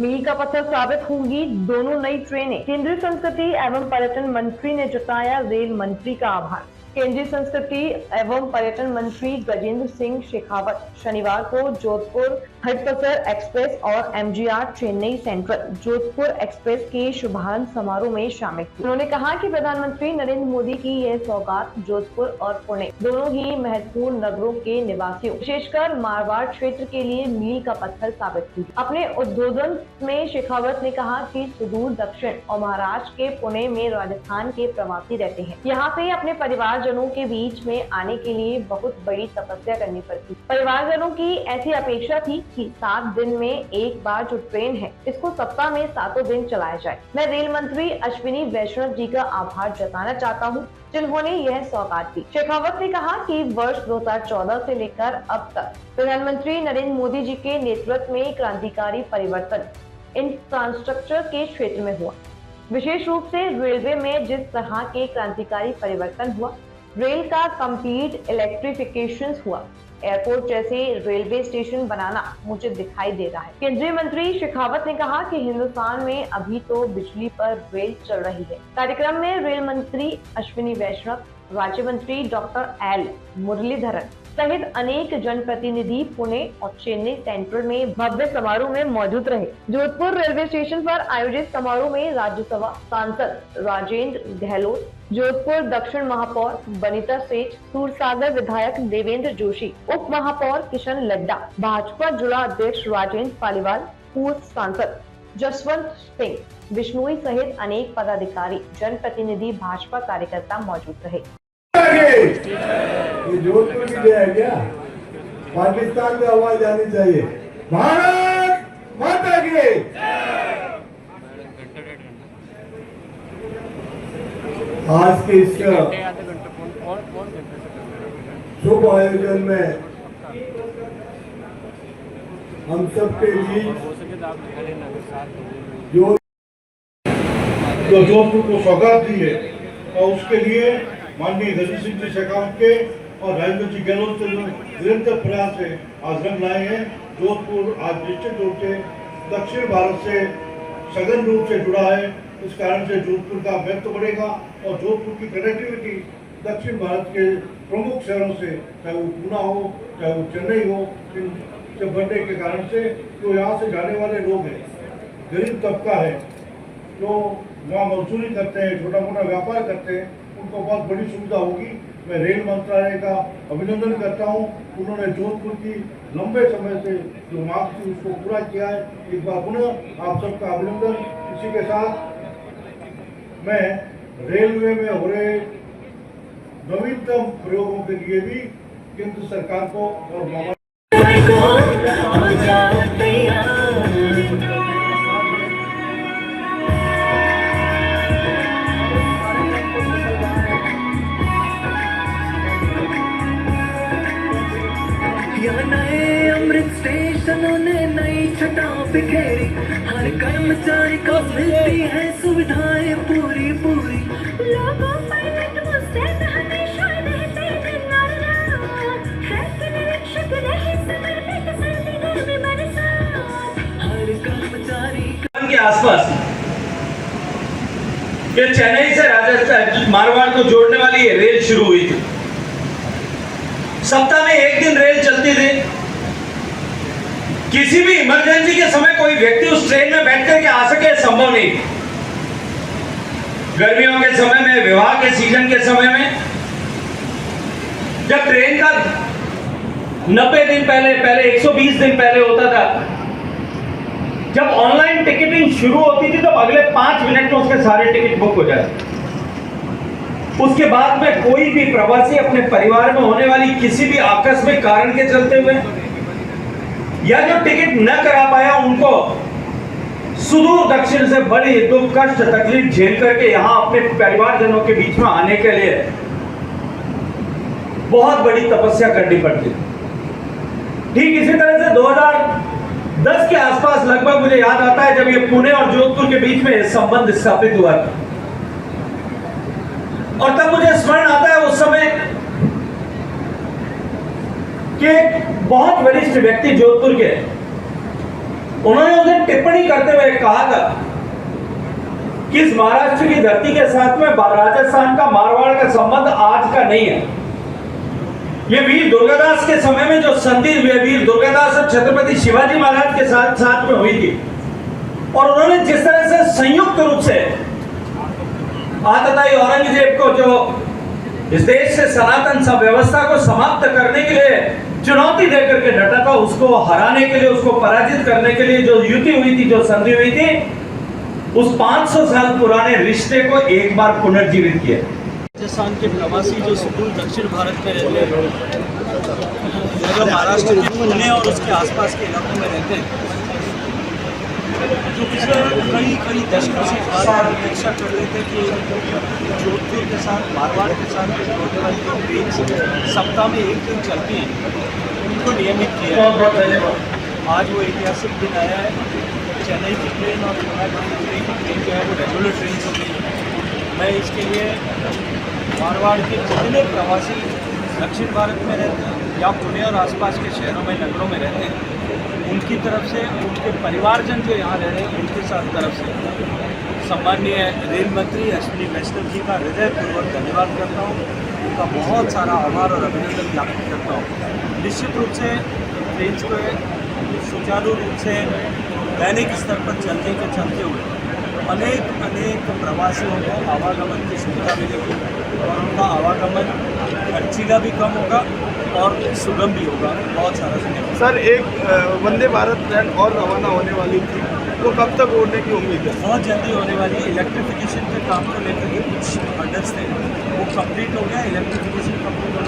मील का पत्थर साबित होंगी दोनों नई ट्रेनें। केंद्रीय संस्कृति एवं पर्यटन मंत्री ने जताया रेल मंत्री का आभार। केंद्रीय संस्कृति एवं पर्यटन मंत्री गजेंद्र सिंह शेखावत शनिवार को जोधपुर हडपसर एक्सप्रेस और MGR Chennai central Jodhpur express के शुभारंभ समारोह में शामिल हुए। उन्होंने कहा कि प्रधानमंत्री नरेंद्र मोदी की यह सौगात जोधपुर और पुणे दोनों ही महत्वपूर्ण नगरों के निवासियों विशेषकर मारवाड़ क्षेत्र के लिए मील का पत्थर साबित हुई। अपने उद्बोधन में शेखावत ने कहा कि सुदूर दक्षिण और महाराष्ट्र के पुणे में राजस्थान के प्रवासी रहते हैं। यहाँ से अपने परिवारजनों के बीच में आने के लिए बहुत बड़ी तपस्या करनी पड़ती। परिवारजनों की ऐसी अपेक्षा थी कि 7 दिन में एक बार जो ट्रेन है इसको सप्ताह में 7 दिन चलाया जाए। मैं रेल मंत्री अश्विनी वैष्णव जी का आभार जताना चाहता हूँ जिन्होंने यह सौगात दी। शेखावत ने कहा कि वर्ष 2014 से लेकर अब तक प्रधानमंत्री नरेंद्र मोदी जी के नेतृत्व में क्रांतिकारी परिवर्तन इंफ्रास्ट्रक्चर के क्षेत्र में हुआ। विशेष रूप से रेलवे में जिस तरह के क्रांतिकारी परिवर्तन हुआ, रेल का कंप्लीट इलेक्ट्रिफिकेशन हुआ, एयरपोर्ट जैसे रेलवे स्टेशन बनाना मुझे दिखाई दे रहा है। केंद्रीय मंत्री शेखावत ने कहा कि हिंदुस्तान में अभी तो बिजली पर रेल चल रही है। कार्यक्रम में रेल मंत्री अश्विनी वैष्णव, राज्य मंत्री डॉक्टर एल मुरलीधरन सहित अनेक जनप्रतिनिधि पुणे और चेन्नई सेंट्रल में भव्य समारोह में मौजूद रहे। जोधपुर रेलवे स्टेशन पर आयोजित समारोह में राज्यसभा सांसद राजेंद्र गहलोत, जोधपुर दक्षिण महापौर बनीता सेठ, सूरसागर विधायक देवेंद्र जोशी, उप महापौर किशन लड्डा, भाजपा जिला अध्यक्ष राजेंद्र पालीवाल, पूर्व सांसद जसवंत सिंह बिश्नोई सहित अनेक पदाधिकारी, जनप्रतिनिधि, भाजपा कार्यकर्ता मौजूद रहे। ये जोधपुर की जय है क्या? पाकिस्तान में आवाज आनी चाहिए, भारत माता की। आज के इस शुभ आयोजन में हम सबके बीच जो जोधपुर को सौगात दी है और उसके लिए माननीय गजेंद्र सिंह जी शेखावत के और राजेंद्र जी गहलोत के निरंतर प्रयास से आज रंग लाए हैं। जोधपुर आज निश्चित रूप से दक्षिण भारत से सघन रूप से जुड़ा है। इस कारण से जोधपुर का महत्व बढ़ेगा और जोधपुर की कनेक्टिविटी दक्षिण भारत के प्रमुख शहरों से, चाहे वो पूना हो, चाहे वो चेन्नई हो, इनसे बढ़ने के कारण से जो यहाँ से जाने वाले लोग हैं, गरीब तबका है, जो वहाँ मजदूरी करते हैं, छोटा मोटा व्यापार करते हैं, उनको बहुत बड़ी सुविधा होगी। मैं रेल मंत्रालय का अभिनंदन करता हूँ। उन्होंने जोधपुर की लंबे समय से जो मांग थी उसको पूरा किया है। एक बार पुनः आप सबका अभिनंदन। इसी के साथ मैं रेलवे में हो रहे नवीनतम प्रयोगों के लिए भी केंद्र सरकार को और नए अमृत स्टेशनों ने नई छटा बिखेरी, हर कर्मचारी को मिलती है सुविधाएं पूरी पूरी। लोगों पर मुस्तैद हमेशा रहते हैं नाराज, है कि निरीक्षक रहे सदर में तसल्ली गर्मी बरसात। हर कर्मचारी के आसपास ये चेन्नई से राजस्थान मारवाड़ को जोड़ने वाली ये रेल शुरू हुई थी। सप्ताह में एक दिन रेल चलती थी। किसी भी इमरजेंसी के समय कोई व्यक्ति उस ट्रेन में बैठ करके आ सके संभव नहीं। गर्मियों के समय में, विवाह के सीजन के समय में, जब ट्रेन का 90 दिन पहले 120 दिन पहले होता था, जब ऑनलाइन टिकटिंग शुरू होती थी तो अगले 5 मिनट में उसके सारे टिकट बुक हो जाते। उसके बाद में कोई भी प्रवासी अपने परिवार में होने वाली किसी भी आकस्मिक कारण के चलते हुए या जो टिकट न करा पाया, उनको सुदूर दक्षिण से बड़ी दुख, कष्ट, तकलीफ झेल करके यहाँ अपने परिवारजनों के बीच में आने के लिए बहुत बड़ी तपस्या करनी पड़ती। ठीक इसी तरह से 2010 के आसपास लगभग मुझे याद आता है जब ये पुणे और जोधपुर के बीच में संबंध स्थापित हुआ था, और तब मुझे स्मरण आता है उस समय कि एक बहुत वरिष्ठ व्यक्ति जोधपुर के उन्होंने उसे टिप्पणी करते हुए कहा था कि इस महाराष्ट्र की धरती के साथ में राजस्थान का मारवाड़ का संबंध आज का नहीं है। ये वीर दुर्गादास के समय में जो संधि वीर दुर्गादास और छत्रपति शिवाजी महाराज के साथ में हुई थी, और उन्होंने जिस तरह से संयुक्त रूप से आतताई औरंगजेब को जो इस देश से सनातन व्यवस्था को समाप्त करने के लिए चुनौती देकर के डटा था, उसको हराने के लिए, उसको पराजित करने के लिए जो युति हुई थी, जो संधि हुई थी, उस 500 साल पुराने रिश्ते को एक बार पुनर्जीवित किया। राजस्थान के प्रवासी जो सुदूर दक्षिण भारत में रहते हैं, जो महाराष्ट्र के पुणे और उसके आसपास के इलाकों में रहते हैं, जो पिछले कई दशकों से इस बात की अपेक्षा कर रहे थे कि जोधपुर के साथ मारवाड़ के साथ जोड़ने वाली जो ट्रेन सप्ताह में एक दिन चलती हैं, उनको नियमित किया है। आज वो ऐतिहासिक दिन आया है। चेन्नई की ट्रेन और पुणे की ट्रेन जो है वो रेगुलर ट्रेन हो गई है। मैं इसके लिए मारवाड़ के जितने प्रवासी दक्षिण भारत में रहते हैं या पुणे और आसपास के शहरों में, नगरों में रहते हैं, उनकी तरफ से, उनके परिवारजन जो यहाँ रह रहे हैं उनके साथ तरफ से सम्माननीय रेल मंत्री अश्विनी वैष्णव जी का हृदयपूर्वक धन्यवाद करता हूँ। उनका बहुत सारा आभार और अभिनंदन ज्ञापित करता हूँ। निश्चित रूप से ट्रेन को सुचारू रूप से दैनिक स्तर पर चलते हुए अनेक प्रवासियों को आवागमन की सुविधा मिलेगी और उनका आवागमन खर्चीला भी कम होगा और सुगम भी होगा। बहुत सारा धन्यवाद सर। एक वंदे भारत ट्रेन और रवाना होने वाली थी, वो कब तक उड़ने की उम्मीद है? बहुत जल्दी होने वाली। इलेक्ट्रिफिकेशन के काम को लेकर के कुछ हर्डल्स थे, वो कंप्लीट हो गया। Electrification complete